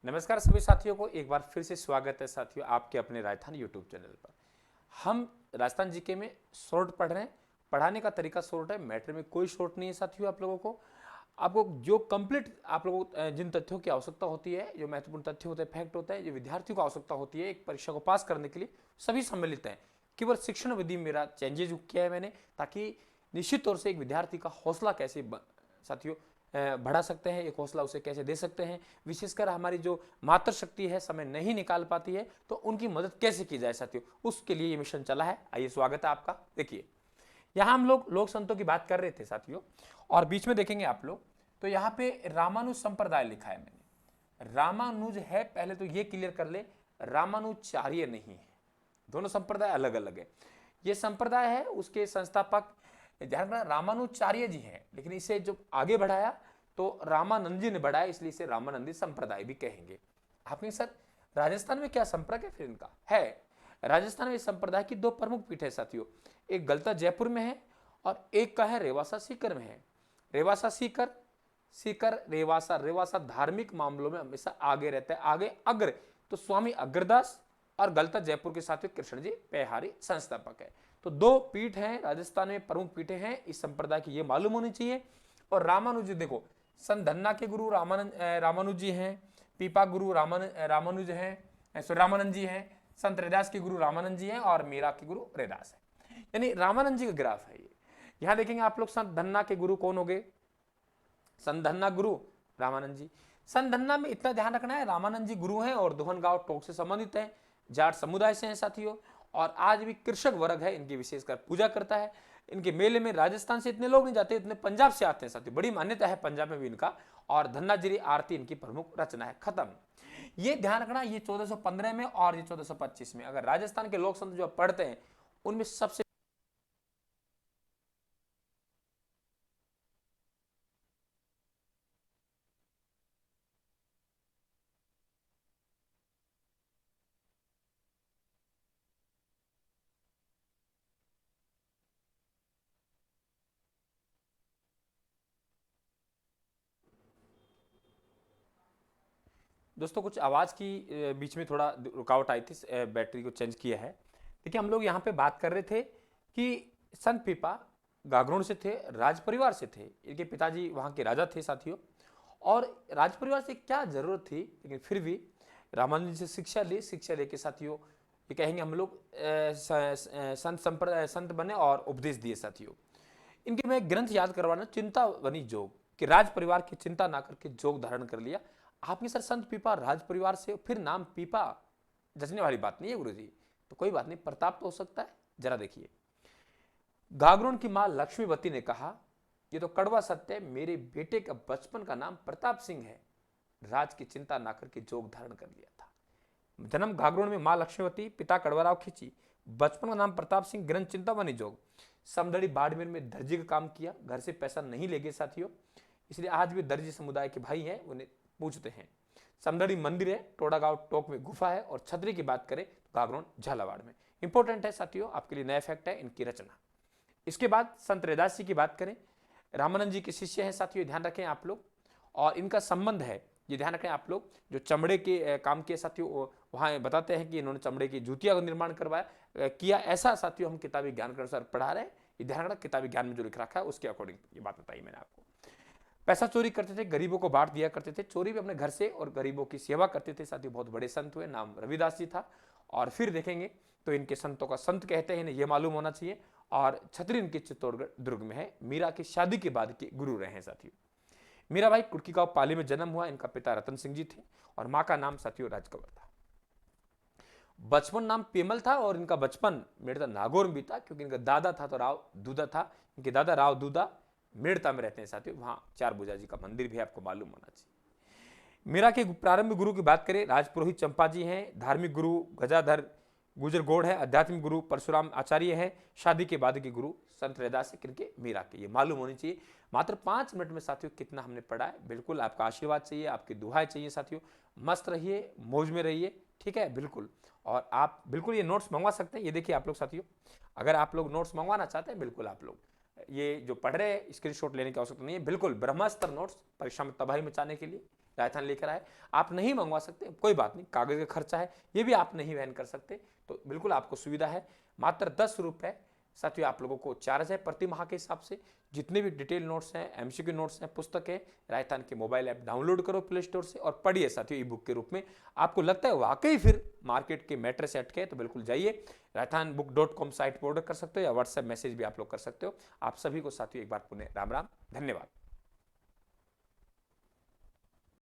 नमस्कार सभी साथियों को एक बार फिर से स्वागत है साथियों आपके अपने राजस्थान यूट्यूब चैनल पर। हम राजस्थान जीके में शॉर्ट पढ़ रहे हैं। पढ़ाने का तरीका शॉर्ट है, मैटर में कोई शॉर्ट नहीं है साथियों। आप लोगों को आपको जो कंप्लीट आप लोगों को जिन तथ्यों की आवश्यकता होती है, जो महत्वपूर्ण तथ्य होते हैं, फैक्ट होता है, जो विद्यार्थियों को आवश्यकता होती है एक परीक्षा को पास करने के लिए, सभी सम्मिलित हैं। केवल शिक्षण विधि मेरा चेंजेज किया है मैंने, ताकि निश्चित तौर से एक विद्यार्थी का हौसला कैसे साथियों बढ़ा सकते हैं, एक हौसला उसे कैसे दे सकते हैं, विशेषकर हमारी जो मातृ शक्ति है समय नहीं निकाल पाती है, तो उनकी मदद कैसे की जाए साथियों, उसके लिए ये मिशन चला है। आइए स्वागत है आपका। देखिए यहाँ हम लोग संतों की बात कर रहे थे साथियों, और बीच में देखेंगे आप लोग तो यहाँ पे रामानुज संप्रदाय लिखा है मैंने। रामानुज है, पहले तो ये क्लियर कर ले, रामानुचार्य नहीं है, दोनों संप्रदाय अलग अलग है। ये संप्रदाय है, उसके संस्थापक ध्यान रखना रामानुचार्य जी हैं, लेकिन इसे जो आगे बढ़ाया तो रामानंद जी ने बढ़ाया, इसलिए इसे रामानंदी संप्रदाय भी कहेंगे। आपने सर राजस्थान में क्या संपर्क है फिर इनका है? राजस्थान में इस संप्रदाय की दो प्रमुख पीठ है साथियों, एक गलता जयपुर में है और एक का है रेवासा सीकर में है। रेवासा सीकर, सीकर रेवासा, रेवासा धार्मिक मामलों में हमेशा आगे रहता है, आगे अग्र तो स्वामी अग्रदास, और गलता जयपुर के साथ कृष्ण जी पेहारी संस्थापक है। तो दो पीठ हैं राजस्थान में, प्रमुख पीठें हैं इस संप्रदाय की, ये मालूम होनी चाहिए। और रामानुज देखो, संत धन्ना के गुरु रामानुज जी हैं, पीपा गुरु रामानुज हैं, रामानंद जी हैं, संत रैदास के गुरु रामानंद जी हैं, और मीरा के गुरु रैदास है। यानी रामानंद जी का ग्राफ है ये। यहां देखेंगे आप लोग, संत धन्ना के गुरु कौन हो गए? संत धन्ना गुरु रामानंद जी। संत धन्ना में इतना ध्यान रखना है, रामानंद जी गुरु हैं और दोहन गांव टोक से संबंधित हैं, जाट समुदाय से हैं साथियों, और आज भी कृषक वर्ग है, इनकी विशेषकर पूजा करता है। इनके मेले में राजस्थान से इतने लोग नहीं जाते, इतने पंजाब से आते हैं साथियों, बड़ी मान्यता है पंजाब में भी इनका। और धन्नाजिरी आरती इनकी प्रमुख रचना है। खत्म। ये ध्यान रखना, ये 1415 में और ये 1425 में। अगर राजस्थान के लोक संत जो पढ़ते हैं उनमें सबसे दोस्तों कुछ आवाज़ की बीच में थोड़ा रुकावट आई थी, बैटरी को चेंज किया है। देखिए हम लोग यहाँ पे बात कर रहे थे कि संत पीपा गागरोन से थे, राज परिवार से थे, इनके पिताजी वहाँ के राजा थे साथियों। और राज परिवार से क्या जरूरत थी, लेकिन फिर भी रामानंद जी से शिक्षा ली, शिक्षा लेके साथियों ये कहेंगे हम लोग संत संप्रदाय संत बने और उपदेश दिए साथियों। इनके मैं ग्रंथ याद करवाना, चिंता बनी जोग, कि राज परिवार की चिंता ना करके जोग धारण कर लिया। आपने सर संत पीपा राज परिवार से, फिर नाम पीपा जचने वाली बात नहीं है गुरु जी, तो कोई बात नहीं, प्रताप तो हो सकता है। जरा देखिए, गागरोन की मां लक्ष्मीवती ने कहा, ये तो कड़वा सत्य है, मेरे बेटे का बचपन का नाम प्रताप सिंह है। राज की चिंता ना करके जोग धारण कर लिया था। जन्म घाघरोन में मां लक्ष्मीवती, पिता कड़वाराव खिची, बचपन का नाम प्रताप सिंह, ग्रंथ चिंता बनी जोग। समदड़ी बाड़मेर में दर्जी का काम किया, घर से पैसा नहीं ले गए साथियों, इसलिए आज भी दर्जी समुदाय के भाई हैं उन्हें पूछते हैं। समदड़ी मंदिर है, टोड़ा गांव टोक में गुफा है, और छतरी की बात करें तो घाघरोन झालावाड़ में। इंपॉर्टेंट है साथियों, आपके लिए नया फैक्ट है इनकी रचना। इसके बाद संत रैदास जी की बात करें, रामानंद जी के शिष्य हैं साथियों, ध्यान रखें आप लोग। और इनका संबंध है, ये ध्यान रखें आप लोग, जो चमड़े के काम किए साथियों, वहाँ बताते हैं कि इन्होंने चमड़े की जूतियां का निर्माण करवाया किया, ऐसा साथियों हम किताबी ज्ञान के अनुसार पढ़ा रहे हैं। ये ध्यान रखना, किताबी ज्ञान में जो लिख रखा है उसके अकॉर्डिंग ये बात बताई मैंने आपको। पैसा चोरी करते थे, गरीबों को बांट दिया करते थे, चोरी भी अपने घर से, और गरीबों की सेवा करते थे साथियों। बहुत बड़े संत हुए, नाम रविदास जी था। और फिर देखेंगे तो इनके संतों का संत कहते हैं, इन्हें यह मालूम होना चाहिए। और छतरी इनके चित्तौड़गढ़ दुर्ग में है, मीरा की शादी के बाद के गुरु रहे हैं साथियों। मीरा भाई कुर्की गांव पाली में जन्म हुआ, इनका पिता रतन सिंह जी थे, और मां का नाम साथियों राजकंवर था। बचपन नाम पेमल था, और इनका बचपन मेड़ता नागौर में बीता, क्योंकि इनका दादा था तो राव दूधा था। इनके दादा राव दूधा मेड़ता में रहते हैं साथियों, वहां चार भुजा जी का मंदिर भी आपको मालूम होना चाहिए। मीरा के प्रारंभिक गुरु की बात करें, राजपुरोहित चंपा जी हैं, धार्मिक गुरु गजाधर गुजर गौड़ है, आध्यात्मिक गुरु परशुराम आचार्य है, शादी के बाद के गुरु संत रैदास से किनके, मीरा के। ये मालूम होनी चाहिए। मात्र 5 मिनट में साथियों कितना हमने पढ़ा है। बिल्कुल आपका आशीर्वाद चाहिए, आपकी दुआएं चाहिए साथियों। मस्त रहिए, मौज में रहिए, ठीक है बिल्कुल। और आप बिल्कुल ये नोट्स मंगवा सकते हैं। ये देखिए आप लोग साथियों, अगर आप लोग नोट्स मंगवाना चाहते हैं, बिल्कुल आप लोग ये जो पढ़ रहे हैं स्क्रीनशॉट लेने की आवश्यकता नहीं है, बिल्कुल ब्रह्मास्त्र नोट्स परीक्षा में तबाही मचाने के लिए राजस्थान लेकर आए। आप नहीं मंगवा सकते, कोई बात नहीं, कागज का खर्चा है, ये भी आप नहीं वहन कर सकते, तो बिल्कुल आपको सुविधा है। मात्र 10 रुपये साथियों आप लोगों को चार्ज है प्रति माह के हिसाब से। जितने भी डिटेल नोट्स हैं, एमसीक्यू नोट्स हैं, पुस्तकें, राजस्थान के मोबाइल ऐप डाउनलोड करो प्ले स्टोर से और पढ़िए साथियों ई बुक के रूप में। आपको लगता है वाकई फिर मार्केट के मैटर से हटके, तो बिल्कुल जाइए राजस्थानबुक.com साइट पर ऑर्डर कर सकते हो या व्हाट्सएप मैसेज भी आप लोग कर सकते हो। आप सभी को साथियों एक बार पुनः राम राम, धन्यवाद।